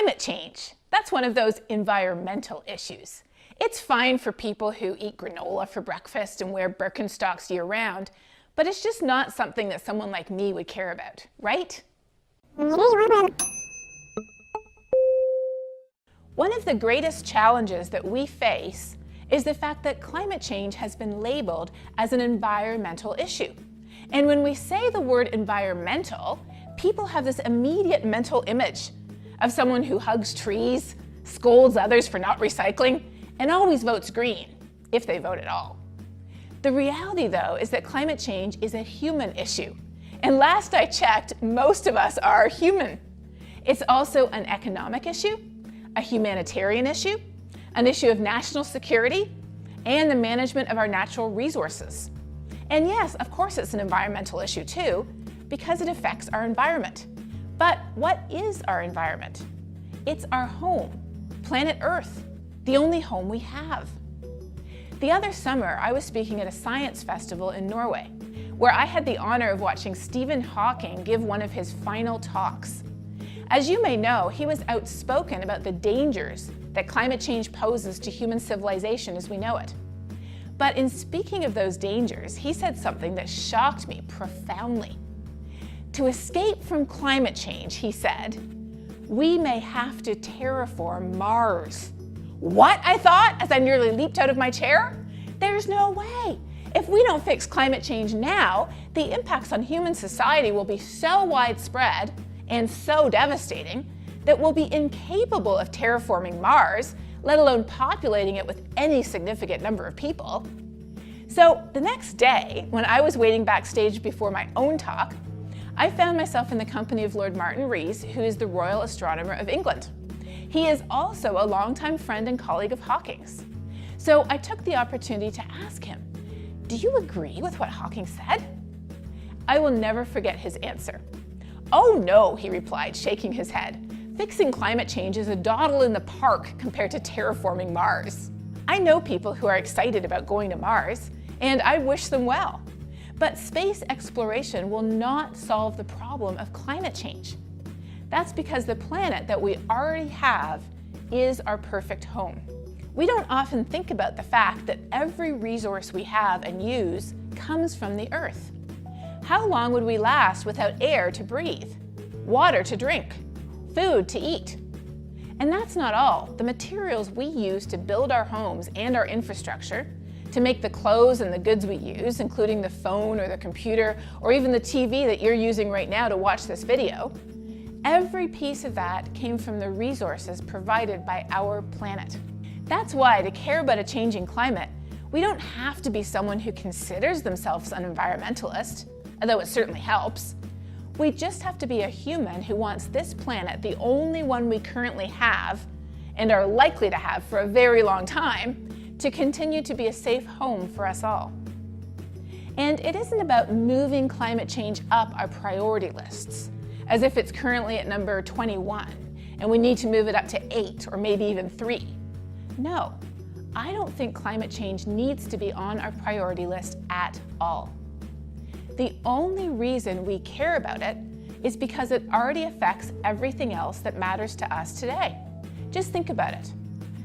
Climate change, that's one of those environmental issues. It's fine for people who eat granola for breakfast and wear Birkenstocks year-round, but it's just not something that someone like me would care about, right? One of the greatest challenges that we face is the fact that climate change has been labeled as an environmental issue. And when we say the word environmental, people have this immediate mental image of someone who hugs trees, scolds others for not recycling, and always votes green, if they vote at all. The reality, though, is that climate change is a human issue. And last I checked, most of us are human. It's also an economic issue, a humanitarian issue, an issue of national security, and the management of our natural resources. And yes, of course it's an environmental issue too, because it affects our environment. But what is our environment? It's our home, planet Earth, the only home we have. The other summer, I was speaking at a science festival in Norway, where I had the honor of watching Stephen Hawking give one of his final talks. As you may know, he was outspoken about the dangers that climate change poses to human civilization as we know it. But in speaking of those dangers, he said something that shocked me profoundly. To escape from climate change, he said, we may have to terraform Mars. What? I thought, as I nearly leaped out of my chair. There's no way. If we don't fix climate change now, the impacts on human society will be so widespread and so devastating that we'll be incapable of terraforming Mars, let alone populating it with any significant number of people. So the next day, when I was waiting backstage before my own talk, I found myself in the company of Lord Martin Rees, who is the Royal Astronomer of England. He is also a longtime friend and colleague of Hawking's. So I took the opportunity to ask him, do you agree with what Hawking said? I will never forget his answer. Oh no, he replied, shaking his head. Fixing climate change is a dawdle in the park compared to terraforming Mars. I know people who are excited about going to Mars, and I wish them well. But space exploration will not solve the problem of climate change. That's because the planet that we already have is our perfect home. We don't often think about the fact that every resource we have and use comes from the Earth. How long would we last without air to breathe, water to drink, food to eat? And that's not all. The materials we use to build our homes and our infrastructure, to make the clothes and the goods we use, including the phone or the computer or even the TV that you're using right now to watch this video, every piece of that came from the resources provided by our planet. That's why to care about a changing climate, we don't have to be someone who considers themselves an environmentalist, although it certainly helps. We just have to be a human who wants this planet, the only one we currently have and are likely to have for a very long time, to continue to be a safe home for us all. And it isn't about moving climate change up our priority lists, as if it's currently at number 21 and we need to move it up to 8 or maybe even 3. No, I don't think climate change needs to be on our priority list at all. The only reason we care about it is because it already affects everything else that matters to us today. Just think about it.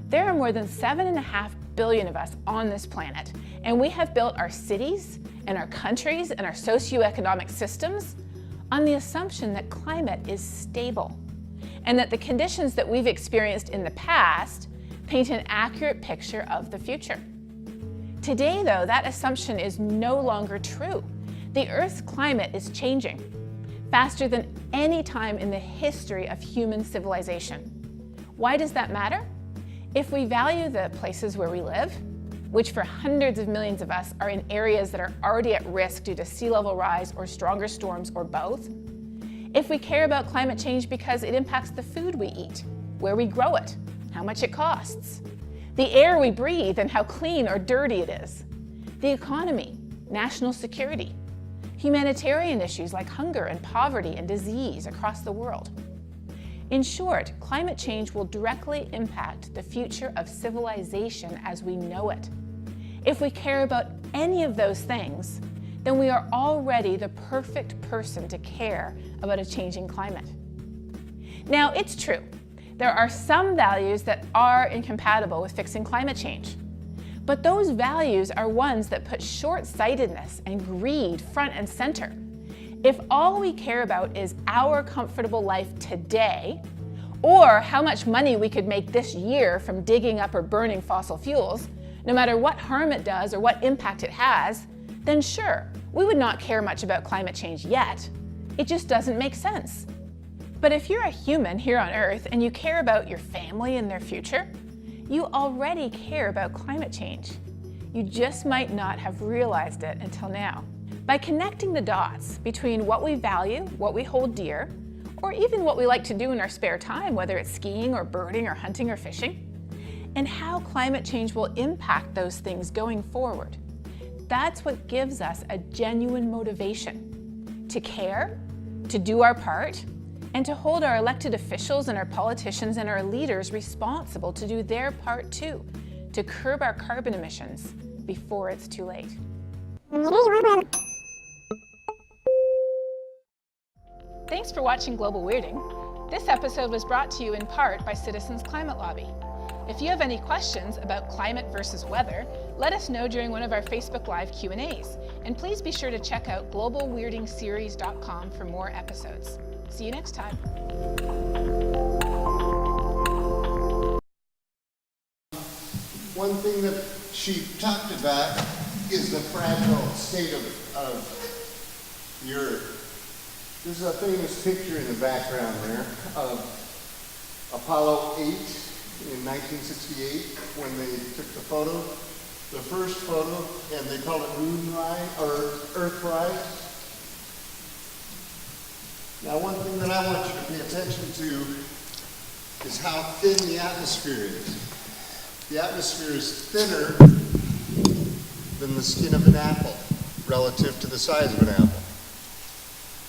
There are more than 7.5 billion of us on this planet, and we have built our cities and our countries and our socioeconomic systems on the assumption that climate is stable and that the conditions that we've experienced in the past paint an accurate picture of the future. Today, though, that assumption is no longer true. The Earth's climate is changing faster than any time in the history of human civilization. Why does that matter? If we value the places where we live, which for hundreds of millions of us are in areas that are already at risk due to sea level rise or stronger storms or both, if we care about climate change because it impacts the food we eat, where we grow it, how much it costs, the air we breathe and how clean or dirty it is, the economy, national security, humanitarian issues like hunger and poverty and disease across the world. In short, climate change will directly impact the future of civilization as we know it. If we care about any of those things, then we are already the perfect person to care about a changing climate. Now, it's true. There are some values that are incompatible with fixing climate change. But those values are ones that put short-sightedness and greed front and center. If all we care about is our comfortable life today, or how much money we could make this year from digging up or burning fossil fuels, no matter what harm it does or what impact it has, then sure, we would not care much about climate change yet. It just doesn't make sense. But if you're a human here on Earth and you care about your family and their future, you already care about climate change. You just might not have realized it until now. By connecting the dots between what we value, what we hold dear, or even what we like to do in our spare time, whether it's skiing or birding or hunting or fishing, and how climate change will impact those things going forward, that's what gives us a genuine motivation to care, to do our part, and to hold our elected officials and our politicians and our leaders responsible to do their part too, to curb our carbon emissions before it's too late. Thanks for watching Global Weirding. This episode was brought to you in part by Citizens Climate Lobby. If you have any questions about climate versus weather, let us know during one of our Facebook Live Q&As. And please be sure to check out globalweirdingseries.com for more episodes. See you next time. One thing that she talked about is the fragile state of the Earth. This is a famous picture in the background there of Apollo 8 in 1968 when they took the photo. The first photo, and they called it Moonrise or Earthrise. Now, one thing that I want you to pay attention to is how thin the atmosphere is. The atmosphere is thinner than the skin of an apple relative to the size of an apple.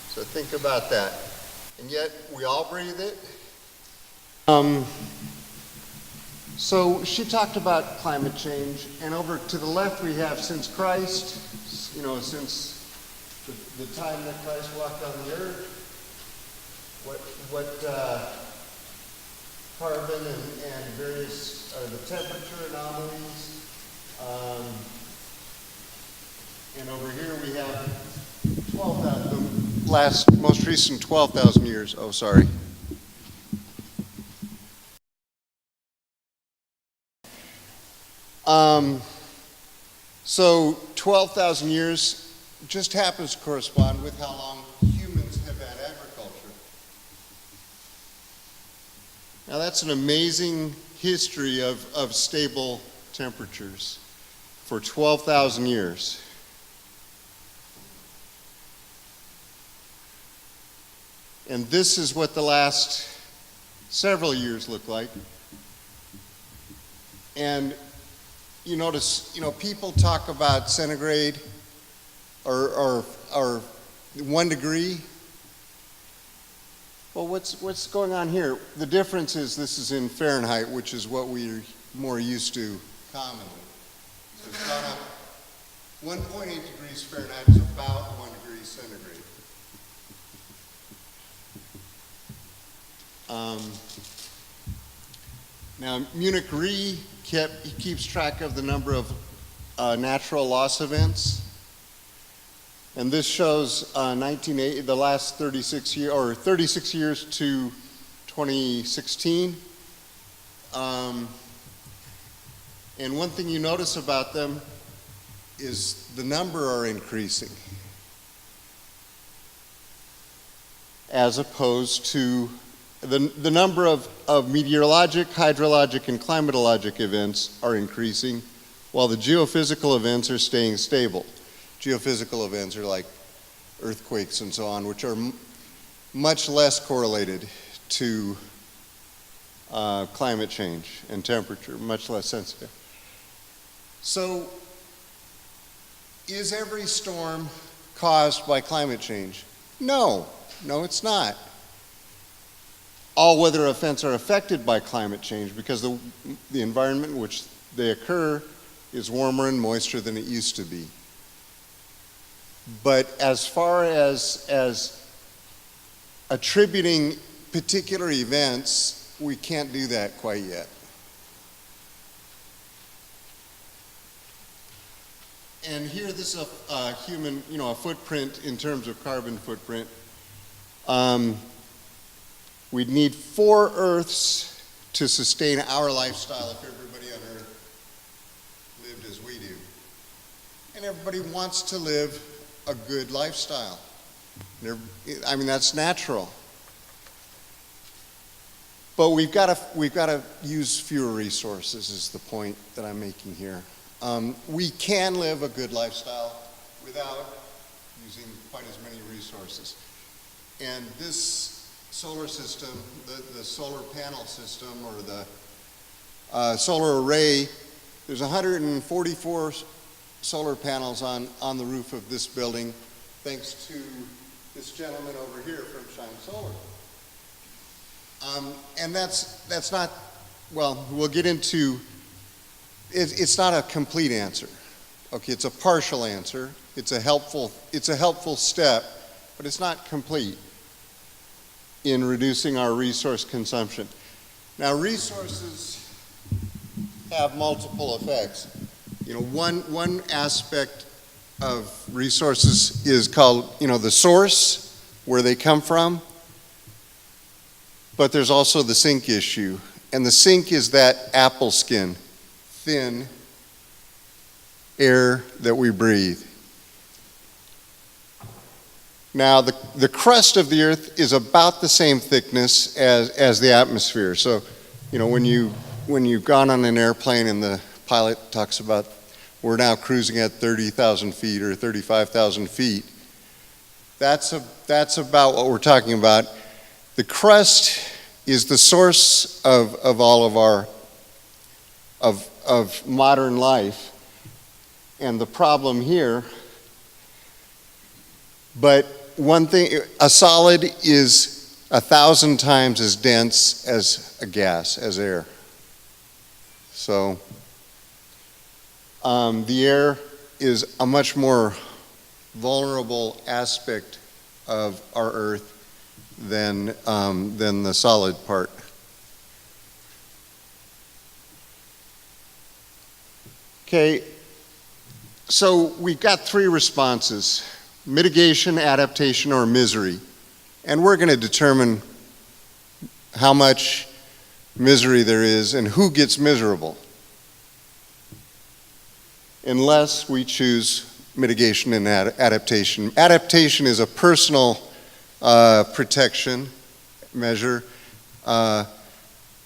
So think about that. And yet, we all breathe it. So she talked about climate change, and over to the left we have since Christ, since the time that Christ walked on the earth, what carbon and various the temperature anomalies, and over here we have 12,000, the most recent 12,000 years. Oh, sorry. So 12,000 years just happens to correspond with how long humans have had agriculture. Now that's an amazing history of stable temperatures for 12,000 years. And this is what the last several years look like. And you notice, people talk about centigrade or 1 degree. Well, what's going on here? The difference is this is in Fahrenheit, which is what we're more used to commonly. So it's about 1.8 degrees Fahrenheit is about 1 degree centigrade. Now, Munich Re keeps track of the number of natural loss events, and this shows the last 36 years to 2016. And one thing you notice about them is the number are increasing, as opposed to the number of meteorologic, hydrologic, and climatologic events are increasing, while the geophysical events are staying stable. Geophysical events are like earthquakes and so on, which are much less correlated to climate change and temperature, much less sensitive. So, is every storm caused by climate change? No, it's not. All weather events are affected by climate change because the environment in which they occur is warmer and moister than it used to be. But as far as attributing particular events we can't do that quite yet. And here, this is a human, a footprint in terms of carbon footprint. We'd need 4 Earths to sustain our lifestyle if everybody on Earth lived as we do. And everybody wants to live a good lifestyle. I mean, that's natural. But we've got to use fewer resources is the point that I'm making here. We can live a good lifestyle without using quite as many resources. And this solar system, the solar panel system, or the solar array, there's 144 solar panels on the roof of this building, thanks to this gentleman over here from Shine Solar. And that's not, well, we'll get into, it's not a complete answer. Okay, it's a partial answer. It's a helpful step, but it's not complete in reducing our resource consumption. Now, resources have multiple effects. One aspect of resources is called, the source, where they come from. But there's also the sink issue. And the sink is that apple skin, thin air that we breathe. Now, the crust of the Earth is about the same thickness as the atmosphere. So, when you've gone on an airplane and the pilot talks about we're now cruising at 30,000 feet or 35,000 feet, that's about what we're talking about. The crust is the source of all of our of modern life, and the problem here. But one thing, a solid is 1,000 times as dense as a gas, as air. So the air is a much more vulnerable aspect of our Earth than the solid part. Okay, so we've got 3 responses: mitigation, adaptation, or misery. And we're going to determine how much misery there is and who gets miserable, unless we choose mitigation and adaptation. Adaptation is a personal protection measure.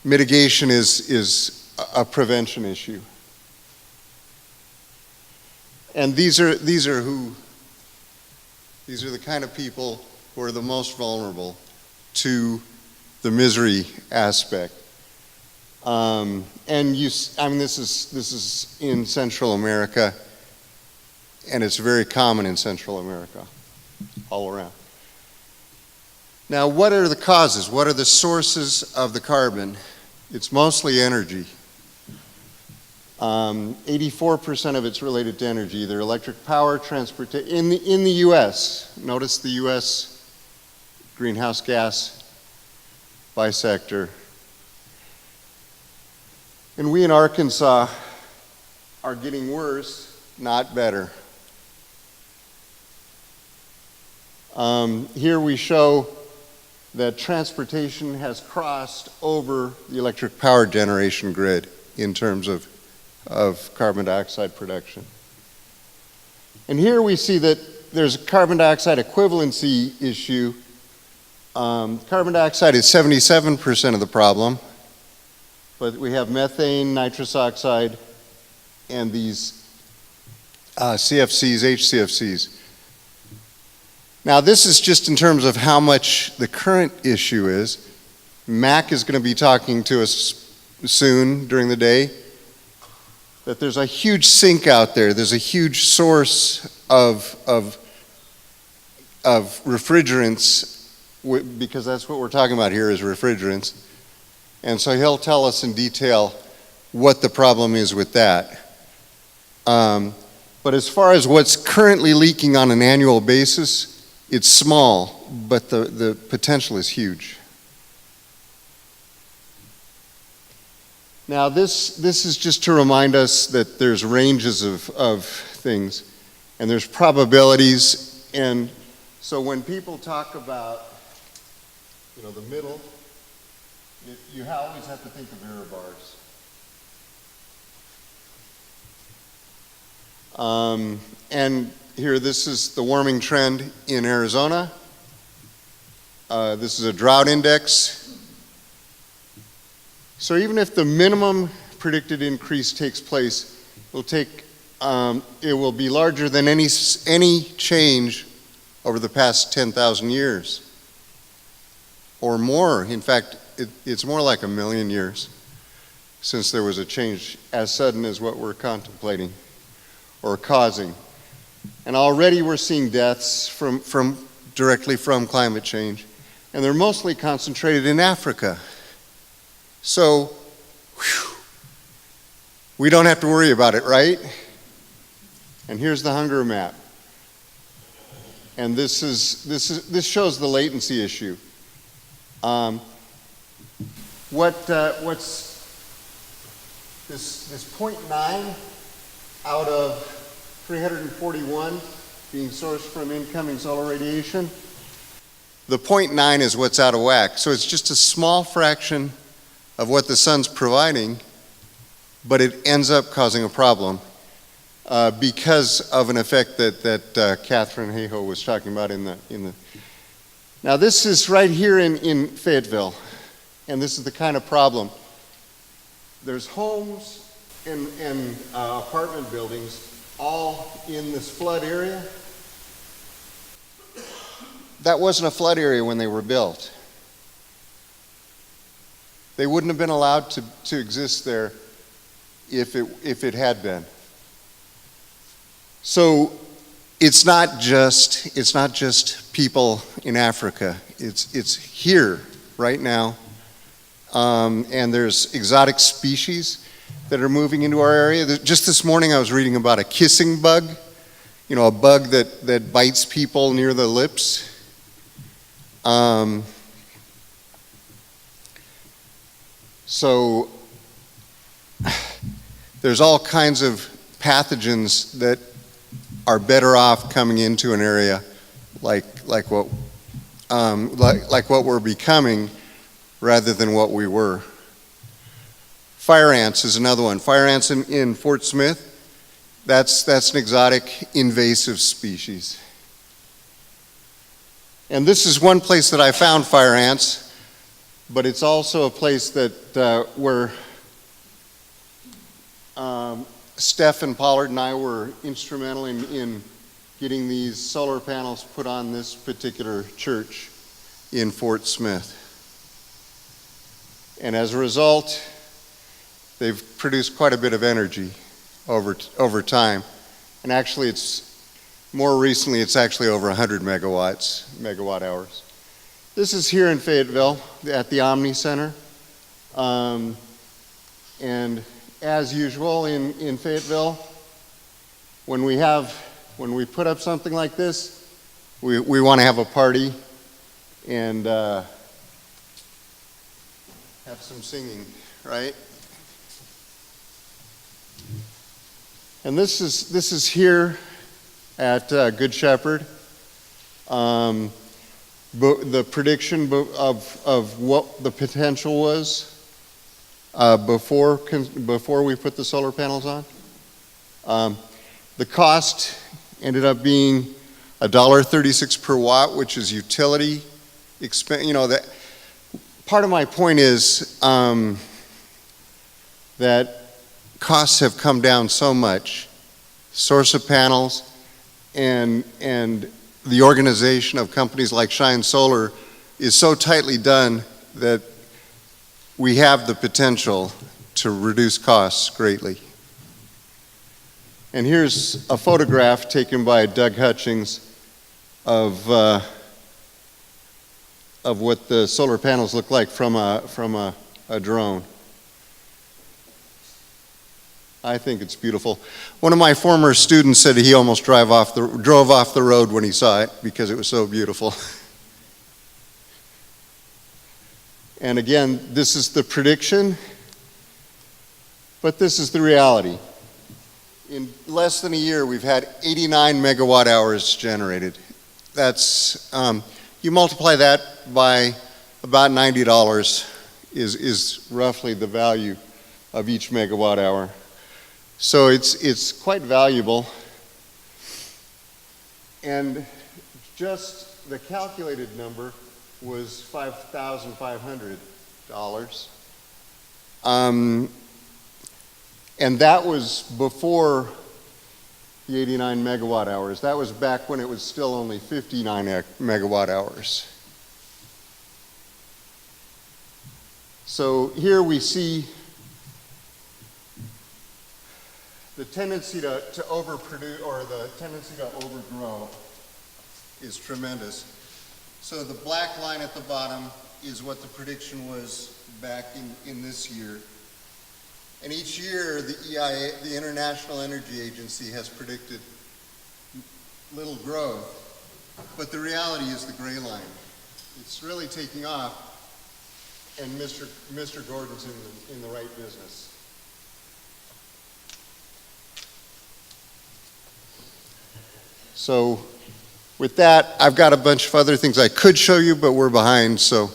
Mitigation is a prevention issue. And these are the kind of people who are the most vulnerable to the misery aspect. And this is in Central America, and it's very common in Central America, all around. Now, what are the causes? What are the sources of the carbon? It's mostly energy. 84% of it's related to energy, either electric power, transportation. In the U.S., notice the U.S. greenhouse gas by sector. And we in Arkansas are getting worse, not better. Here we show that transportation has crossed over the electric power generation grid in terms of carbon dioxide production. And here we see that there's a carbon dioxide equivalency issue. Carbon dioxide is 77% of the problem, but we have methane, nitrous oxide, and these CFCs, HCFCs. Now, this is just in terms of how much the current issue is. Mac is going to be talking to us soon during the day, that there's a huge sink out there. There's a huge source of refrigerants, because that's what we're talking about here is refrigerants. And so he'll tell us in detail what the problem is with that. But as far as what's currently leaking on an annual basis, it's small, but the potential is huge. Now this is just to remind us that there's ranges of things, and there's probabilities, and so when people talk about, you know, the middle, you always have to think of error bars. And here, this is the warming trend in Arizona. This is a drought index. So even if the minimum predicted increase takes place, it will be larger than any change over the past 10,000 years or more. In fact, it's more like 1 million years since there was a change as sudden as what we're contemplating or causing. And already we're seeing deaths directly from climate change, and they're mostly concentrated in Africa. So, we don't have to worry about it, right? And here's the hunger map. And this shows the latency issue. What's this 0.9 out of 341 being sourced from incoming solar radiation? The 0.9 is what's out of whack. So it's just a small fraction of what the sun's providing, but it ends up causing a problem because of an effect that Catherine Hayhoe was talking about in the. Now this is right here in Fayetteville, and this is the kind of problem. There's homes and apartment buildings all in this flood area. That wasn't a flood area when they were built. They wouldn't have been allowed to exist there if it had been. So it's not just people in Africa. It's here right now, and there's exotic species that are moving into our area. Just this morning I was reading about a kissing bug, you know, a bug that bites people near the lips. So there's all kinds of pathogens that are better off coming into an area like what we're becoming rather than what we were. Fire ants is another one. Fire ants in Fort Smith, that's an exotic invasive species. And this is one place that I found fire ants, but it's also a place that where Steph and Pollard and I were instrumental in getting these solar panels put on this particular church in Fort Smith. And as a result, they've produced quite a bit of energy over time. And actually more recently it's actually over 100 megawatt hours. This is here in Fayetteville at the Omni Center. And as usual in Fayetteville, when we put up something like this, we want to have a party and have some singing, right? And this is here at Good Shepherd. The prediction of what the potential was before we put the solar panels on. The cost ended up being $1.36 per watt, which is utility expense. You know, that part of my point is that costs have come down so much. Source of panels and the organization of companies like Shine Solar is so tightly done that we have the potential to reduce costs greatly. And here's a photograph taken by Doug Hutchings of what the solar panels look like from a drone. I think it's beautiful. One of my former students said he almost drove off the road when he saw it because it was so beautiful. And again, this is the prediction. But this is the reality. In less than a year, we've had 89 megawatt hours generated. That's, you multiply that by about $90 is roughly the value of each megawatt hour. So it's quite valuable. And just the calculated number was $5,500. And that was before the 89 megawatt hours. That was back when it was still only 59 megawatt hours. So here we see the tendency to overproduce, or the tendency to overgrow, is tremendous. So the black line at the bottom is what the prediction was back in this year. And each year, the EIA, the International Energy Agency, has predicted little growth. But the reality is the gray line. It's really taking off, and Mr. Gordon's in the right business. So with that, I've got a bunch of other things I could show you, but we're behind. So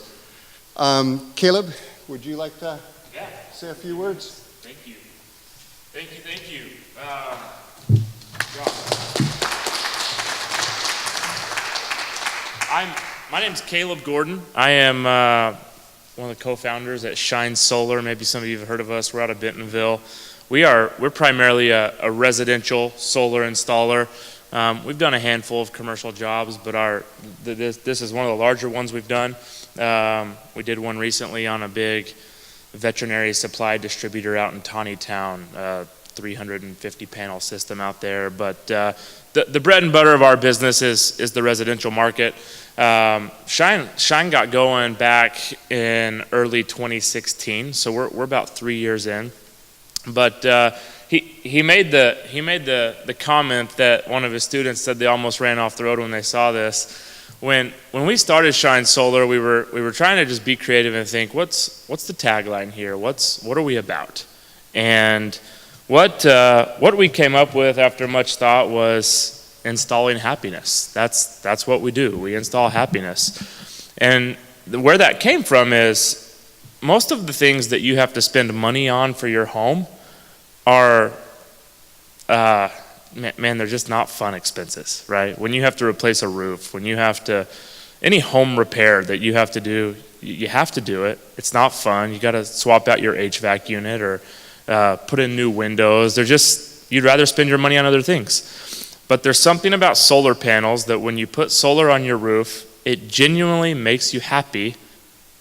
Caleb, would you like to say a few words? Thank you. Thank you, thank you. My name's Caleb Gorden. I am one of the co-founders at Shine Solar. Maybe some of you have heard of us. We're out of Bentonville. We're primarily a residential solar installer. We've done a handful of commercial jobs, but this is one of the larger ones we've done. We did one recently on a big veterinary supply distributor out in Taneytown, 350 panel system out there. But the bread and butter of our business is the residential market. Shine got going back in early 2016, so we're about 3 years in. But he made the comment that one of his students said they almost ran off the road when they saw this. When we started Shine Solar, we were trying to just be creative and think, what's the tagline here? What are we about? And what we came up with after much thought was installing happiness. That's what we do. We install happiness. And where that came from is most of the things that you have to spend money on for your home are they're just not fun expenses, right? When you have to replace a roof, when you have to, any home repair that you have to do, you have to do it. It's not fun. You got to swap out your HVAC unit or put in new windows. You'd rather spend your money on other things. But there's something about solar panels that when you put solar on your roof, it genuinely makes you happy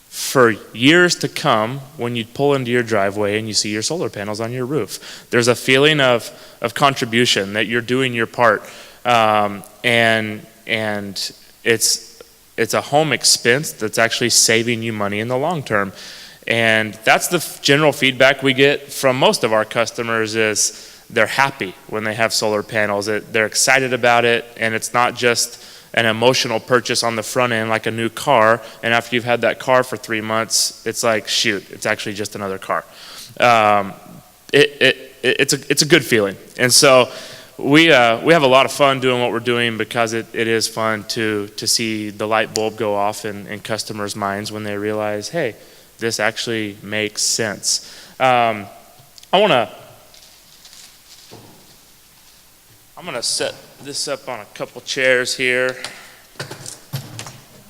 for years to come when you pull into your driveway and you see your solar panels on your roof. There's a feeling of contribution that you're doing your part, and it's a home expense that's actually saving you money in the long term. And that's the general feedback we get from most of our customers is they're happy when they have solar panels. They're excited about it, and it's not just an emotional purchase on the front end like a new car, and after you've had that car for 3 months, it's like, shoot, it's actually just another car. It's a good feeling. And so we have a lot of fun doing what we're doing because it is fun to see the light bulb go off in customers' minds when they realize, hey, this actually makes sense. I'm gonna set this up on a couple chairs here.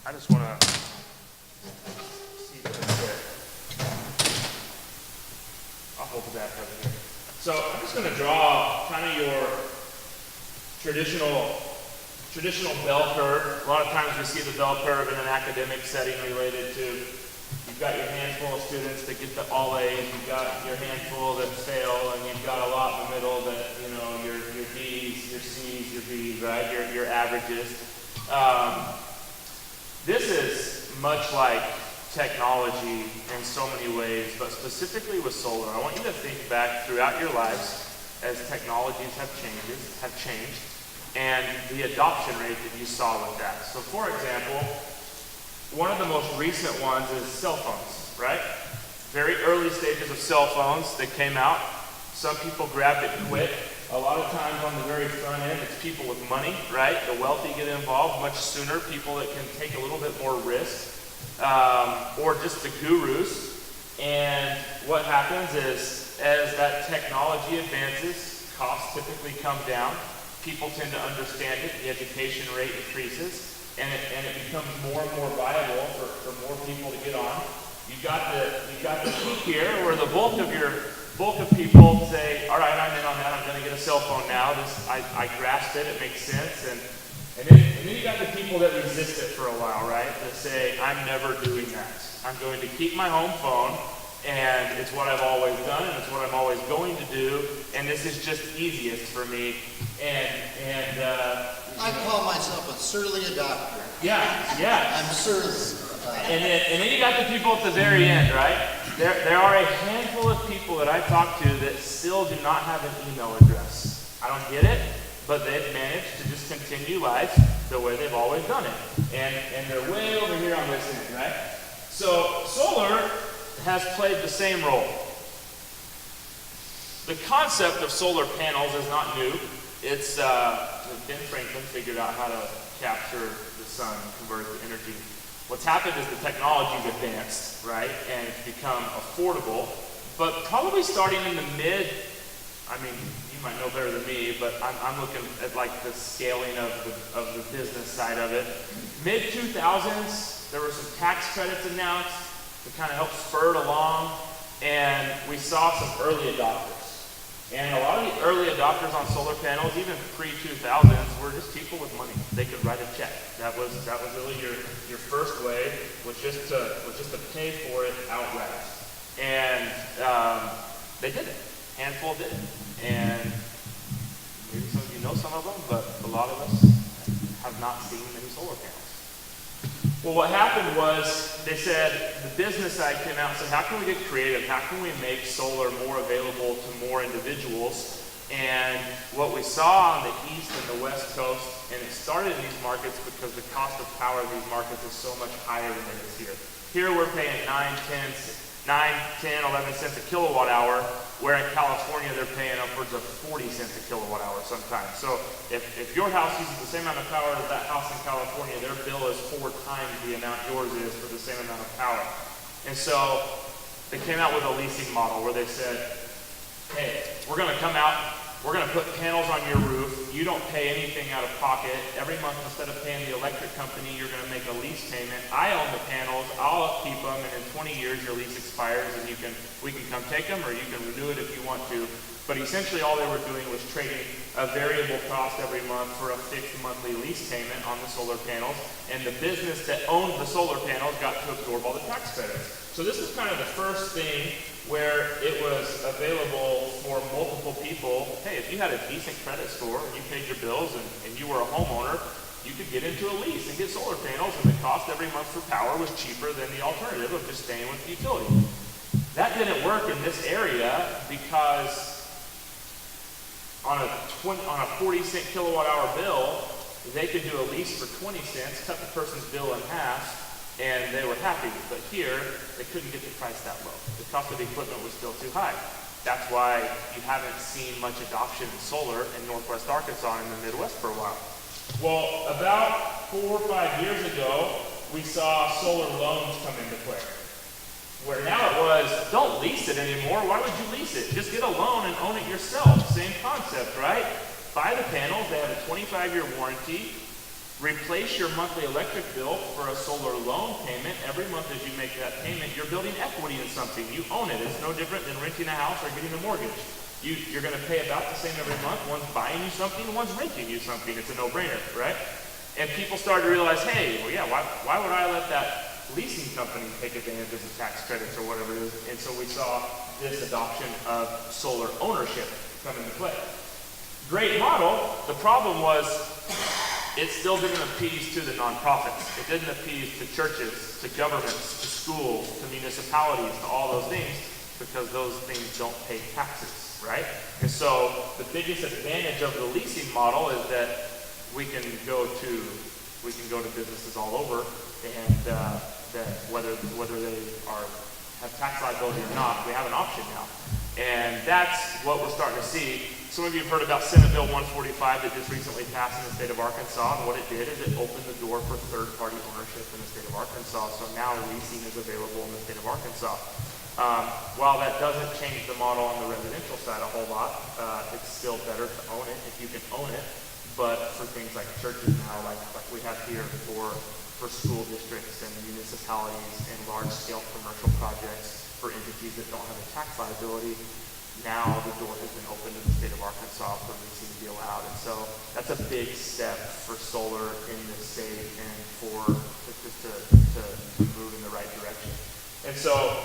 I just want to see this. I'll hold that over here. So I'm just going to draw kind of your traditional bell curve. A lot of times we see the bell curve in an academic setting related to you've got your handful of students that get the all A's, you've got your handful that fail, and you've got a lot in the middle that, you know, your D's, your C's, your B's, right? Your averages. This is much like technology in so many ways, but specifically with solar. I want you to think back throughout your lives as technologies have changed, and the adoption rate that you saw with that. So for example, one of the most recent ones is cell phones, right? Very early stages of cell phones that came out. Some people grabbed it quick. A lot of times on the very front end, it's people with money, right? The wealthy get involved much sooner, people that can take a little bit more risk, or just the gurus. And what happens is, as that technology advances, costs typically come down. People tend to understand it. The education rate increases, and it becomes more and more viable for more people to get on. You've got the peak here, where the bulk of people say, all right, I'm in on that. I'm going to get a cell phone now. I grasped it. It makes sense. And then you got the people that resist it for a while, right? That say, I'm never doing that. I'm going to keep my home phone, and it's what I've always done, and it's what I'm always going to do, and this is just easiest for me. I call myself a surly adopter. Yeah. I'm surly. And then you got the people at the very end, right? There are a handful of people that I talk to that still do not have an email address. I don't get it, but they've managed to just continue life the way they've always done it. And they're way over here on this end, right? So solar has played the same role. The concept of solar panels is not new. It's Ben Franklin figured out how to capture the sun and convert it to energy. What's happened is the technology's advanced, right? And it's become affordable, but probably starting in the you might know better than me, but I'm looking at like the scaling of the business side of it. Mid-2000s, there were some tax credits announced to kind of help spur it along, and we saw some early adopters. And a lot of the early adopters on solar panels, even pre-2000s, were just people with money. They could write a check. That was really your first way, was just to pay for it outright. And they did it. A handful did it. And maybe some of you know some of them, but a lot of us have not seen many solar panels. Well, what happened was they said, the business side came out and said, how can we get creative? How can we make solar more available to more individuals? And what we saw on the east and the west coast, and it started in these markets because the cost of power in these markets is so much higher than it is here. Here we're paying 11 cents a kilowatt hour, where in California they're paying upwards of 40 cents a kilowatt hour sometimes. So if your house uses the same amount of power as that house in California, their bill is 4 times the amount yours is for the same amount of power. And so they came out with a leasing model where they said, hey, we're going to come out, we're going to put panels on your roof. You don't pay anything out of pocket. Every month, instead of paying the electric company, you're going to make a lease payment. I own the panels. I'll upkeep them, and in 20 years, your lease expires, and we can come take them, or you can renew it if you want to. But essentially, all they were doing was trading a variable cost every month for a fixed monthly lease payment on the solar panels, and the business that owned the solar panels got to absorb all the tax credits. So this is kind of the first thing where it was available for multiple people. Hey, if you had a decent credit score and you paid your bills and you were a homeowner, you could get into a lease and get solar panels, and the cost every month for power was cheaper than the alternative of just staying with the utility. That didn't work in this area because on a 40-cent kilowatt hour bill, they could do a lease for 20 cents, cut the person's bill in half, and they were happy. But here, they couldn't get the price that low. The cost of the equipment was still too high. That's why you haven't seen much adoption in solar in Northwest Arkansas and in the Midwest for a while. Well, about 4 or 5 years ago, we saw solar loans come into play. Where now it was, don't lease it anymore. Why would you lease it? Just get a loan and own it yourself. Same concept, right? Buy the panels. They have a 25-year warranty. Replace your monthly electric bill for a solar loan payment. Every month as you make that payment, you're building equity in something. You own it. It's no different than renting a house or getting a mortgage. You're going to pay about the same every month. One's buying you something, one's renting you something. It's a no-brainer, right? And people started to realize, hey, well, yeah, why would I let that leasing company take advantage of the tax credits or whatever it is? And so we saw this adoption of solar ownership come into play. Great model. The problem was, it still didn't appease to the nonprofits. It didn't appease to churches, to governments, to schools, to municipalities, to all those things, because those things don't pay taxes, right? And so the biggest advantage of the leasing model is that we can go to businesses all over, and that whether they have tax liability or not, we have an option now. And that's what we're starting to see. Some of you have heard about Senate Bill 145 that just recently passed in the state of Arkansas, and what it did is it opened the door for third-party ownership in the state of Arkansas, so now leasing is available in the state of Arkansas. While that doesn't change the model on the residential side a whole lot, it's still better to own it if you can own it, but for things like churches now, like we have here for school districts and municipalities and large-scale commercial projects for entities that don't have a tax liability, now the door has been opened in the state of Arkansas for leasing to be allowed. And so that's a big step for solar in this state and for just to move in the right direction. And so,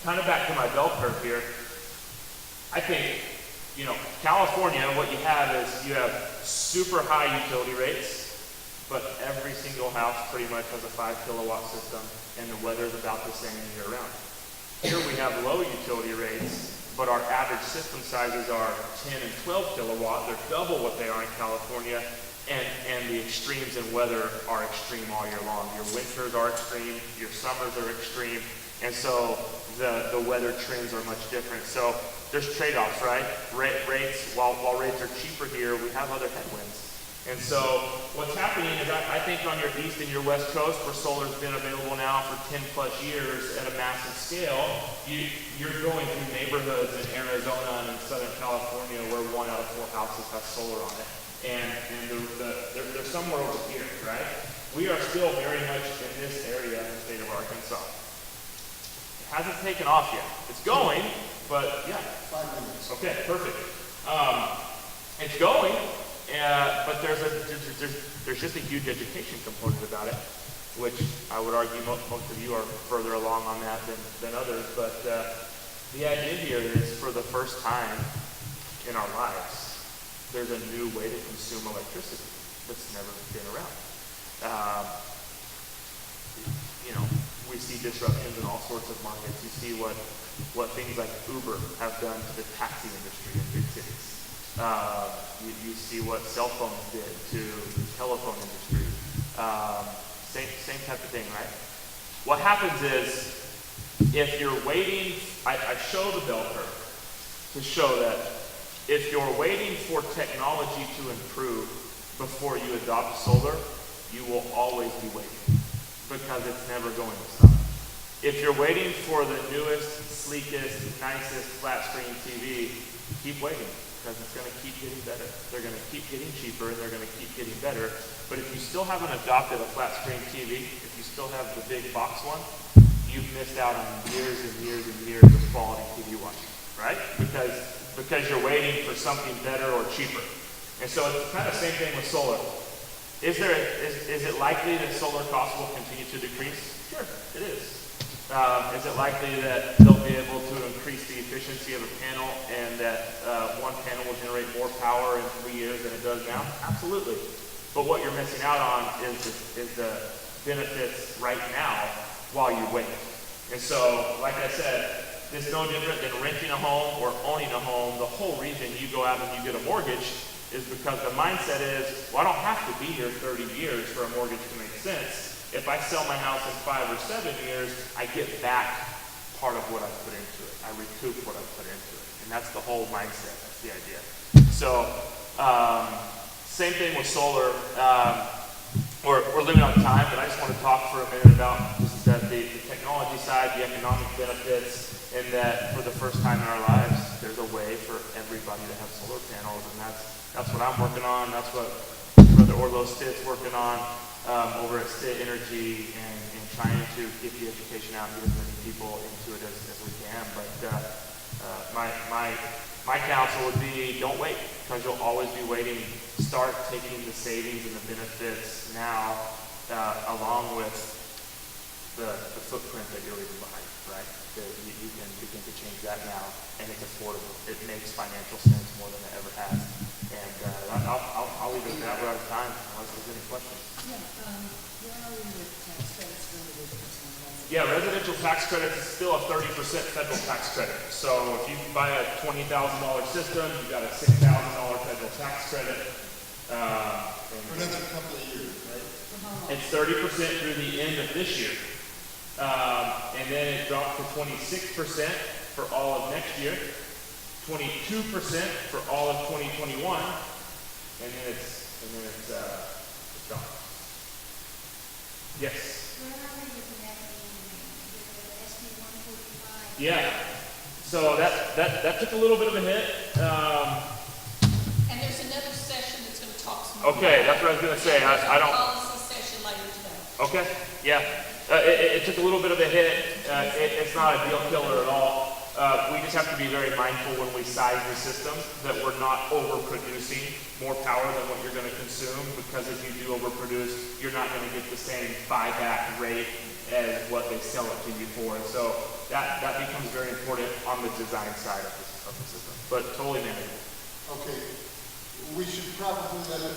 kind of back to my bell curve here, I think, you know, California, what you have is you have super high utility rates, but every single house pretty much has a 5 kilowatt system, and the weather is about the same year round. Here we have low utility rates, but our average system sizes are 10 and 12 kilowatt. They're double what they are in California, and the extremes in weather are extreme all year long. Your winters are extreme, your summers are extreme, and so the weather trends are much different. So there's trade-offs, right? Rates, while rates are cheaper here, we have other headwinds. And so what's happening is I think on your east and your west coast, where solar's been available now for 10 plus years at a massive scale, you're going through neighborhoods in Arizona and in Southern California where 1 out of 4 houses have solar on it. And they're somewhere over here, right? We are still very much in this area in the state of Arkansas. It hasn't taken off yet. It's going, but yeah. 5 minutes. Okay, perfect. It's going. But there's just a huge education component about it, which I would argue most of you are further along on that than others. But the idea here is, for the first time in our lives, there's a new way to consume electricity that's never been around. You know, we see disruptions in all sorts of markets. You see what things like Uber have done to the taxi industry in big cities. You see what cell phones did to the telephone industry. Same type of thing, right? What happens is, if you're waiting, I show the bell curve to show that if you're waiting for technology to improve before you adopt solar, you will always be waiting, because it's never going to stop. If you're waiting for the newest, sleekest, nicest flat screen TV, keep waiting, because it's going to keep getting better. They're going to keep getting cheaper, and they're going to keep getting better. But if you still haven't adopted a flat screen TV, if you still have the big box one, you've missed out on years and years and years of quality TV watching, right? Because you're waiting for something better or cheaper. And so it's kind of the same thing with solar. Is it likely that solar costs will continue to decrease? Sure, it is. Is it likely that they'll be able to increase the efficiency of a panel, and that one panel will generate more power in 3 years than it does now? Absolutely. But what you're missing out on is the benefits right now while you wait. And so, like I said, it's no different than renting a home or owning a home. The whole reason you go out and you get a mortgage is because the mindset is, well, I don't have to be here 30 years for a mortgage to make sense. If I sell my house in 5 or 7 years, I get back part of what I put into it. I recoup what I put into it. And that's the whole mindset. That's the idea. So, same thing with solar. We're limited on time, but I just want to talk for a minute about just the technology side, the economic benefits, and that for the first time in our lives, there's a way for everybody to have solar panels, and that's what I'm working on. That's what Brother Orlo Stitt's working on over at Stitt Energy, and trying to get the education out and get as many people into it as we can. But my counsel would be, don't wait, because you'll always be waiting. Start taking the savings and the benefits now, along with the footprint that you're leaving behind, right? That you can begin to change that now, and it's affordable. It makes financial sense more than it ever has. And I'll leave it at that. We're out of time, unless there's any questions. Yeah, where are we with tax credits for individuals? Yeah, residential tax credits is still a 30% federal tax credit. So if you buy a $20,000 system, you got a $6,000 federal tax credit. For another couple of years, right? It's 30% through the end of this year. And then it dropped to 26% for all of next year. 22% for all of 2021, and then it's gone. Yes. Where are we with that, with the SB 145? Yeah. So that took a little bit of a hit. And there's another session that's going to talk some more. Okay, that's what I was gonna say. I don't. Policy session later today. Okay. Yeah. It took a little bit of a hit. It's not a deal killer at all. We just have to be very mindful when we size the system that we're not overproducing more power than what you're going to consume, because if you do overproduce, you're not going to get the same buyback rate as what they sell it to you for. And so that becomes very important on the design side of the system, but totally manageable. Okay, we should probably let it